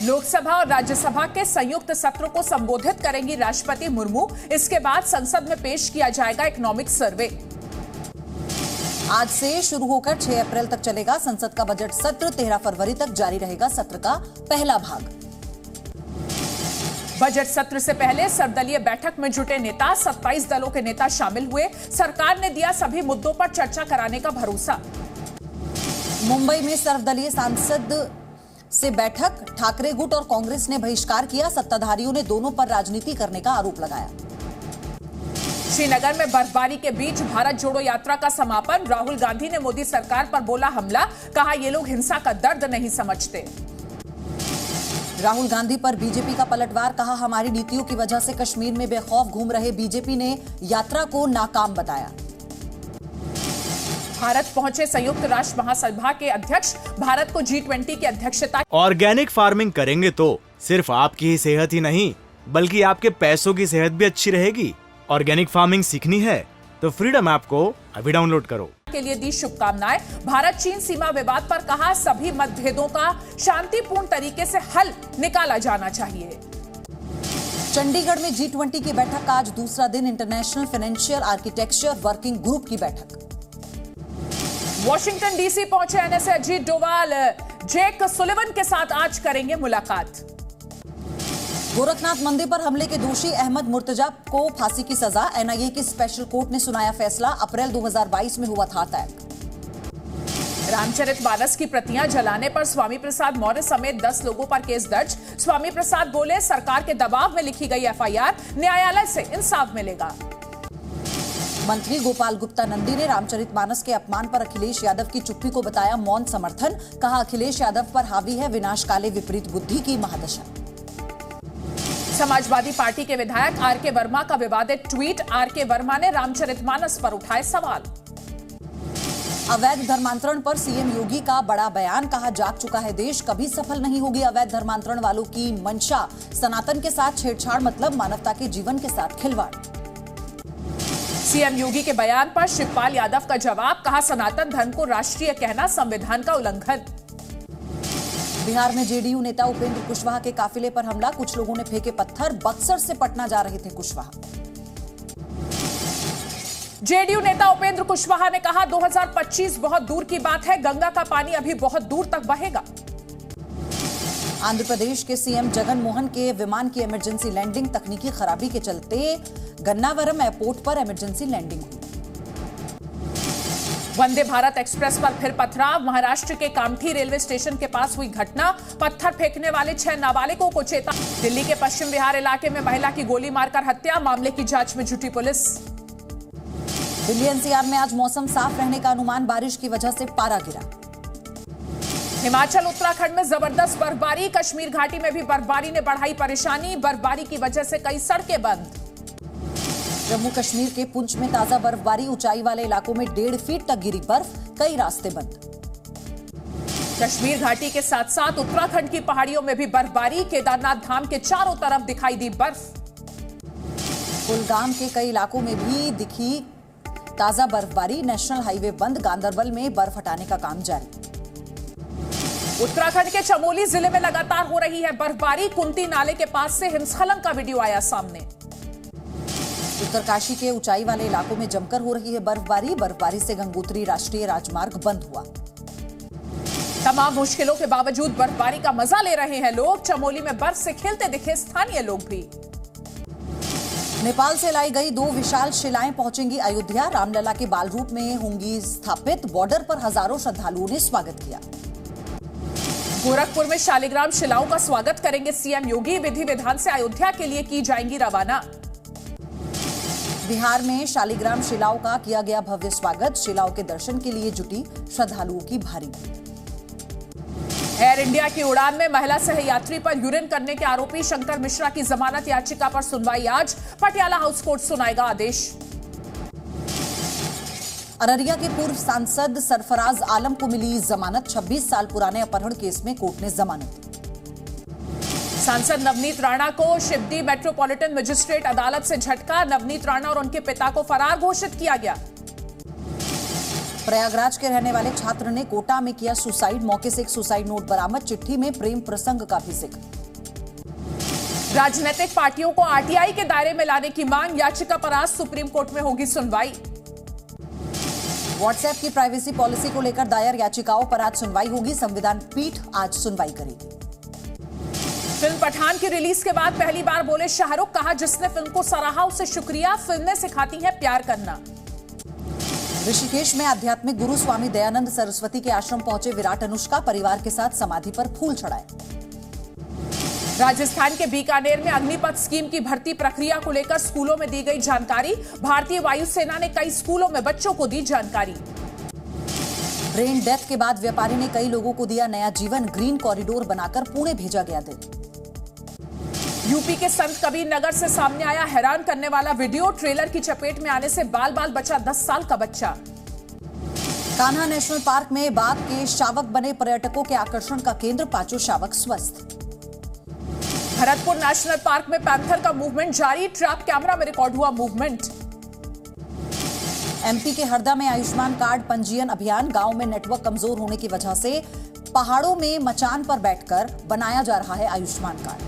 लोकसभा और राज्यसभा के संयुक्त सत्र को संबोधित करेंगी राष्ट्रपति मुर्मू। इसके बाद संसद में पेश किया जाएगा इकोनॉमिक सर्वे। आज से शुरू होकर 6 अप्रैल तक चलेगा संसद का बजट सत्र। 13 फरवरी तक जारी रहेगा सत्र का पहला भाग। बजट सत्र से पहले सर्वदलीय बैठक में जुटे नेता, 27 दलों के नेता शामिल हुए। सरकार ने दिया सभी मुद्दों पर चर्चा कराने का भरोसा। मुंबई में सर्वदलीय सांसद से बैठक, ठाकरे गुट और कांग्रेस ने बहिष्कार किया। सत्ताधारियों ने दोनों पर राजनीति करने का आरोप लगाया। श्रीनगर में बर्फबारी के बीच भारत जोड़ो यात्रा का समापन। राहुल गांधी ने मोदी सरकार पर बोला हमला, कहा ये लोग हिंसा का दर्द नहीं समझते। राहुल गांधी पर बीजेपी का पलटवार, कहा हमारी नीतियों की वजह से कश्मीर में बेखौफ घूम रहे बीजेपी ने यात्रा को नाकाम बताया। भारत पहुंचे संयुक्त राष्ट्र महासभा के अध्यक्ष, भारत को G20 की अध्यक्षता। ऑर्गेनिक फार्मिंग करेंगे तो सिर्फ आपकी ही सेहत ही नहीं बल्कि आपके पैसों की सेहत भी अच्छी रहेगी। ऑर्गेनिक फार्मिंग सीखनी है तो फ्रीडम ऐप को अभी डाउनलोड करो। के लिए दी शुभकामनाएं। भारत चीन सीमा विवाद पर कहा सभी मतभेदों का शांतिपूर्ण तरीके से हल निकाला जाना चाहिए। चंडीगढ़ में G20 की बैठक का आज दूसरा दिन। International financial architecture working group की बैठक। वॉशिंगटन डीसी पहुंचे NSA Ajit Doval, Jake Sullivan के साथ आज करेंगे मुलाकात। गोरखनाथ मंदिर पर हमले के दोषी अहमद मुर्तजा को फांसी की सजा। एनआईए की स्पेशल कोर्ट ने सुनाया फैसला। अप्रैल 2022 में हुआ था अटैक। रामचरितमानस की प्रतियां जलाने पर स्वामी प्रसाद मौर्य समेत 10 लोगों पर केस दर्ज। स्वामी प्रसाद बोले सरकार के दबाव में लिखी गई एफआईआर, न्यायालय से इंसाफ मिलेगा। मंत्री गोपाल गुप्ता नंदी ने रामचरितमानस के अपमान पर अखिलेश यादव की चुप्पी को बताया मौन समर्थन। कहा अखिलेश यादव पर हावी है विनाशकाले विपरीत बुद्धि की महादशा। समाजवादी पार्टी के विधायक आरके वर्मा का विवादित ट्वीट। आरके वर्मा ने रामचरितमानस पर उठाए सवाल। अवैध धर्मांतरण पर सीएम योगी का बड़ा बयान। कहा जाग चुका है देश, कभी सफल नहीं होगी अवैध धर्मांतरण वालों की मंशा। सनातन के साथ छेड़छाड़ मतलब मानवता के जीवन के साथ खिलवाड़। सीएम योगी के बयान पर शिवपाल यादव का जवाब। कहा सनातन धर्म को राष्ट्रीय कहना संविधान का उल्लंघन। बिहार में जेडीयू नेता उपेंद्र कुशवाहा के काफिले पर हमला। कुछ लोगों ने फेंके पत्थर। बक्सर से पटना जा रहे थे कुशवाहा। जेडीयू नेता उपेंद्र कुशवाहा ने कहा 2025 बहुत दूर की बात है, गंगा का पानी अभी बहुत दूर तक बहेगा। आंध्र प्रदेश के सीएम जगन मोहन के विमान की इमरजेंसी लैंडिंग। तकनीकी खराबी के चलते गन्नावरम एयरपोर्ट पर इमरजेंसी लैंडिंग हुई। वंदे भारत एक्सप्रेस पर फिर पथराव। महाराष्ट्र के कामठी रेलवे स्टेशन के पास हुई घटना। पत्थर फेंकने वाले 6 नाबालिगों को चेता। दिल्ली के पश्चिम विहार इलाके में महिला की गोली मारकर हत्या। मामले की जांच में जुटी पुलिस। दिल्ली एनसीआर में आज मौसम साफ रहने का अनुमान। बारिश की वजह से पारा गिरा। हिमाचल उत्तराखंड में जबरदस्त बर्फबारी। कश्मीर घाटी में भी बर्फबारी ने बढ़ाई परेशानी। बर्फबारी की वजह से कई सड़कें बंद। जम्मू कश्मीर के पुंछ में ताजा बर्फबारी। ऊंचाई वाले इलाकों में 1.5 फीट तक गिरी बर्फ। कई रास्ते बंद। कश्मीर घाटी के साथ साथ उत्तराखंड की पहाड़ियों में भी बर्फबारी। केदारनाथ धाम के चारों तरफ दिखाई दी बर्फ। कुलगाम के कई इलाकों में भी दिखी ताजा बर्फबारी। नेशनल हाईवे बंद। गांदरबल में बर्फ हटाने का काम जारी। उत्तराखंड के चमोली जिले में लगातार हो रही है बर्फबारी। कुंती नाले के पास से हिमस्खलन का वीडियो आया सामने। उत्तरकाशी के ऊंचाई वाले इलाकों में जमकर हो रही है बर्फबारी। बर्फबारी से गंगोत्री राष्ट्रीय राजमार्ग बंद हुआ। तमाम मुश्किलों के बावजूद बर्फबारी का मजा ले रहे हैं लोग। चमोली में बर्फ से खेलते दिखे स्थानीय लोग भी। नेपाल से लाई गई 2 विशाल शिलाएं पहुंचेंगी अयोध्या। रामलला के बाल रूप में होंगी स्थापित। बॉर्डर पर हजारों श्रद्धालुओं ने स्वागत किया। गोरखपुर में शालिग्राम शिलाओं का स्वागत करेंगे सीएम योगी। विधि विधान से अयोध्या के लिए की जाएंगी रवाना। बिहार में शालिग्राम शिलाओं का किया गया भव्य स्वागत। शिलाओं के दर्शन के लिए जुटी श्रद्धालुओं की भारी भीड़। एयर इंडिया की उड़ान में महिला सहयात्री पर यूरिन करने के आरोपी शंकर मिश्रा की जमानत याचिका पर सुनवाई आज। पटियाला हाउस कोर्ट सुनाएगा आदेश। अररिया के पूर्व सांसद सरफराज आलम को मिली जमानत। 26 साल पुराने अपहरण केस में कोर्ट ने जमानत दी। सांसद नवनीत राणा को शिवदी मेट्रोपॉलिटन मजिस्ट्रेट अदालत से झटका। नवनीत राणा और उनके पिता को फरार घोषित किया गया। प्रयागराज के रहने वाले छात्र ने कोटा में किया सुसाइड, मौके से एक सुसाइड नोट बरामद, चिट्ठी में प्रेम प्रसंग का भी जिक्र। राजनीतिक पार्टियों को आरटीआई के दायरे में लाने की मांग, याचिका पर आज सुप्रीम कोर्ट में होगी सुनवाई। व्हाट्सएप की प्राइवेसी पॉलिसी को लेकर दायर याचिकाओं पर आज सुनवाई होगी, संविधान पीठ आज सुनवाई करेगी। फिल्म पठान की रिलीज के बाद पहली बार बोले शाहरुख, कहा जिसने फिल्म को सराहा उसे शुक्रिया, फिल्में सिखाती हैं प्यार करना। ऋषिकेश में आध्यात्मिक गुरु स्वामी दयानंद सरस्वती के आश्रम पहुंचे विराट, अनुष्का परिवार के साथ समाधि पर फूल चढ़ाए। राजस्थान के बीकानेर में अग्निपथ स्कीम की भर्ती प्रक्रिया को लेकर स्कूलों में दी गई जानकारी, भारतीय वायुसेना ने कई स्कूलों में बच्चों को दी जानकारी। ब्रेन डेथ के बाद व्यापारी ने कई लोगों को दिया नया जीवन, ग्रीन कॉरिडोर बनाकर पुणे भेजा गया दिल। यूपी के संत कबीर नगर से सामने आया हैरान करने वाला वीडियो, ट्रेलर की चपेट में आने से बाल बाल बचा 10 साल का बच्चा। कान्हा नेशनल पार्क में बाघ के शावक बने पर्यटकों के आकर्षण का केंद्र, पांचों शावक स्वस्थ। भरतपुर नेशनल पार्क में पैंथर का मूवमेंट जारी, ट्रैप कैमरा में रिकॉर्ड हुआ मूवमेंट। एमपी के हरदा में आयुष्मान कार्ड पंजीयन अभियान, गांव में नेटवर्क कमजोर होने की वजह से पहाड़ों में मचान पर बैठकर बनाया जा रहा है आयुष्मान कार्ड।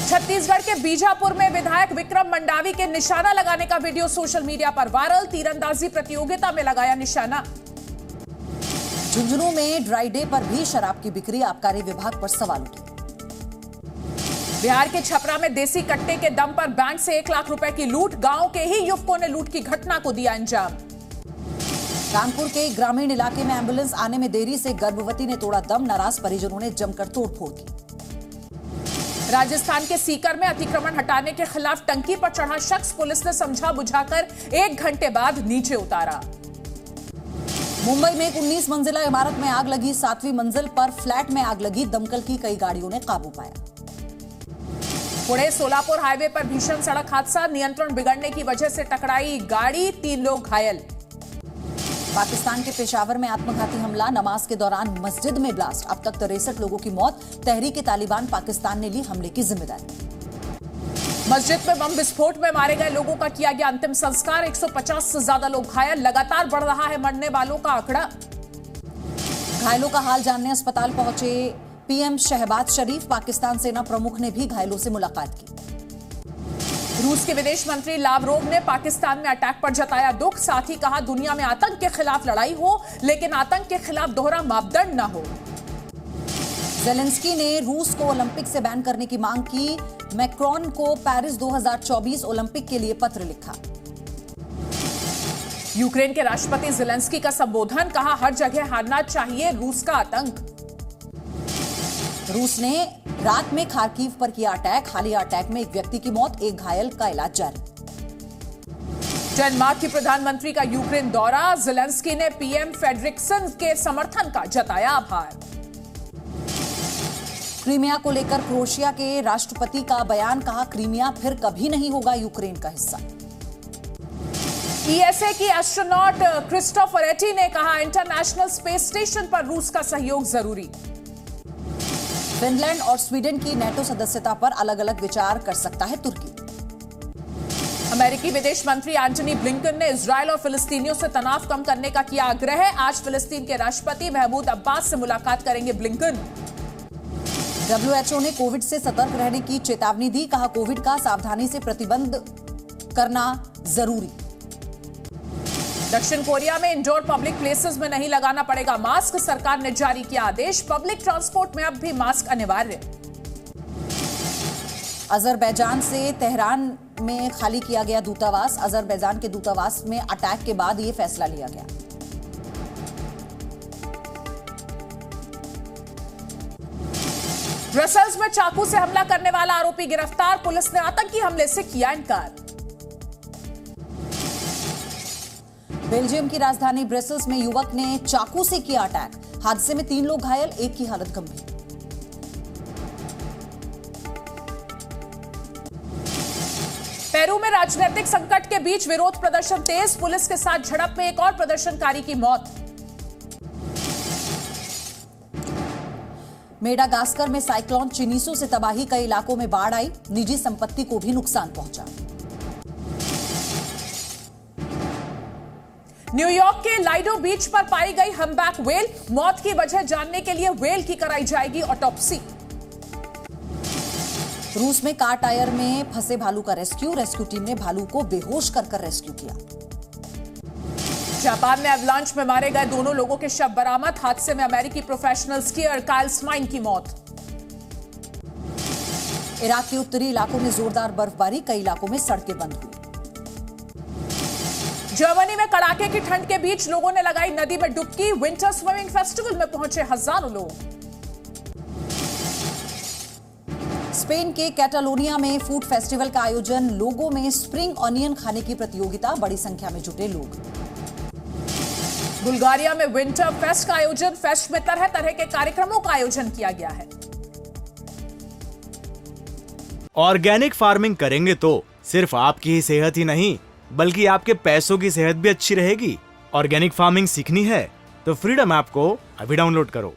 छत्तीसगढ़ के बीजापुर में विधायक विक्रम मंडावी के निशाना लगाने का वीडियो सोशल मीडिया पर वायरल, तीरंदाजी प्रतियोगिता में लगाया निशाना। झुंझुनू में ड्राई डे पर भी शराब की बिक्री, आबकारी विभाग पर सवाल उठे। बिहार के छपरा में देसी कट्टे के दम पर बैंक से 1 लाख रुपए की लूट, गांव के ही युवकों ने लूट की घटना को दिया अंजाम। कानपुर के ग्रामीण इलाके में एम्बुलेंस आने में देरी से गर्भवती ने तोड़ा दम, नाराज परिजनों ने जमकर तोड़फोड़ की। राजस्थान के सीकर में अतिक्रमण हटाने के खिलाफ टंकी पर चढ़ा शख्स, पुलिस ने समझा बुझाकर 1 घंटे बाद नीचे उतारा। मुंबई में एक 19 मंजिला इमारत में आग लगी, 7वीं मंजिल पर फ्लैट में आग लगी, दमकल की कई गाड़ियों ने काबू पाया। पुणे सोलापुर हाईवे पर भीषण सड़क हादसा, नियंत्रण बिगड़ने की वजह से टकराई गाड़ी, 3 लोग घायल। पाकिस्तान के पेशावर में आत्मघाती हमला, नमाज के दौरान मस्जिद में ब्लास्ट, अब तक 63 लोगों की मौत, तहरीक-ए-तालिबान पाकिस्तान ने ली हमले की जिम्मेदारी। मस्जिद में बम विस्फोट में मारे गए लोगों का किया गया अंतिम संस्कार, 150 से ज्यादा लोग घायल, लगातार बढ़ रहा है मरने वालों का आंकड़ा। घायलों का हाल जानने अस्पताल पहुंचे पीएम शहबाज शरीफ, पाकिस्तान सेना प्रमुख ने भी घायलों से मुलाकात की। रूस के विदेश मंत्री लावरोव ने पाकिस्तान में अटैक पर जताया दुख, साथ ही कहा दुनिया में आतंक के खिलाफ लड़ाई हो, लेकिन आतंक के खिलाफ दोहरा मापदंड न हो। ज़ेलेंस्की ने रूस को ओलंपिक से बैन करने की मांग की, मैक्रोन को पेरिस 2024 ओलंपिक के लिए पत्र लिखा। यूक्रेन के राष्ट्रपति ज़ेलेंस्की का संबोधन, कहा हर जगह हारना चाहिए रूस का आतंक। रूस ने रात में खार्किव पर किया अटैक, हालिया अटैक में एक व्यक्ति की मौत, एक घायल का इलाज जारी। डेनमार्क की प्रधानमंत्री का यूक्रेन दौरा, ज़ेलेंस्की ने पीएम फेडरिक्सन के समर्थन का जताया आभार। क्रीमिया को लेकर क्रोएशिया के राष्ट्रपति का बयान, कहा क्रीमिया फिर कभी नहीं होगा यूक्रेन का हिस्सा। ईएसए की एस्ट्रोनॉट क्रिस्टोफरेटी ने कहा इंटरनेशनल स्पेस स्टेशन पर रूस का सहयोग जरूरी। फिनलैंड और स्वीडन की नेटो सदस्यता पर अलग अलग विचार कर सकता है तुर्की। अमेरिकी विदेश मंत्री एंटनी ब्लिंकन ने इजरायल और फिलिस्तीनियों से तनाव कम करने का किया आग्रह, आज फिलिस्तीन के राष्ट्रपति महमूद अब्बास से मुलाकात करेंगे ब्लिंकन। WHO ने कोविड से सतर्क रहने की चेतावनी दी, कहा कोविड का सावधानी से प्रतिबंध करना जरूरी। दक्षिण कोरिया में इंडोर पब्लिक प्लेसेस में नहीं लगाना पड़ेगा मास्क, सरकार ने जारी किया आदेश, पब्लिक ट्रांसपोर्ट में अब भी मास्क अनिवार्य। अजरबैजान से तेहरान में खाली किया गया दूतावास, अजरबैजान के दूतावास में अटैक के बाद यह फैसला लिया गया। ब्रसेल्स में चाकू से हमला करने वाला आरोपी गिरफ्तार, पुलिस ने आतंकी हमले से किया इनकार। बेल्जियम की राजधानी ब्रसेल्स में युवक ने चाकू से किया अटैक, हादसे में 3 लोग घायल, एक की हालत गंभीर। पेरू में राजनीतिक संकट के बीच विरोध प्रदर्शन तेज, पुलिस के साथ झड़प में एक और प्रदर्शनकारी की मौत। मेडागास्कर में साइक्लोन चिनीसो से तबाही, कई इलाकों में बाढ़ आई, निजी संपत्ति को भी नुकसान पहुंचा। न्यूयॉर्क के लाइडो बीच पर पाई गई हम्बैक व्हेल, मौत की वजह जानने के लिए व्हेल की कराई जाएगी ऑटोप्सी। रूस में कार टायर में फंसे भालू का रेस्क्यू टीम ने भालू को बेहोश कर रेस्क्यू किया। जापान में एवलांच में मारे गए दोनों लोगों के शव बरामद, हादसे में अमेरिकी प्रोफेशनल स्कीयर काइल स्माइन की मौत। इराक के उत्तरी इलाकों में जोरदार बर्फबारी, कई इलाकों में सड़कें बंद हुई। जर्मनी में कड़ाके की ठंड के बीच लोगों ने लगाई नदी में डुबकी, विंटर स्विमिंग फेस्टिवल में पहुंचे हजारों लोग। स्पेन के कैटालोनिया में फूड फेस्टिवल का आयोजन, लोगों में स्प्रिंग ऑनियन खाने की प्रतियोगिता, बड़ी संख्या में जुटे लोग। बुल्गारिया में विंटर फेस्ट का आयोजन, फेस्ट में तरह तरह के कार्यक्रमों का आयोजन किया गया है। ऑर्गेनिक फार्मिंग करेंगे तो सिर्फ आपकी ही सेहत ही नहीं बल्कि आपके पैसों की सेहत भी अच्छी रहेगी। ऑर्गेनिक फार्मिंग सीखनी है तो फ्रीडम ऐप को अभी डाउनलोड करो।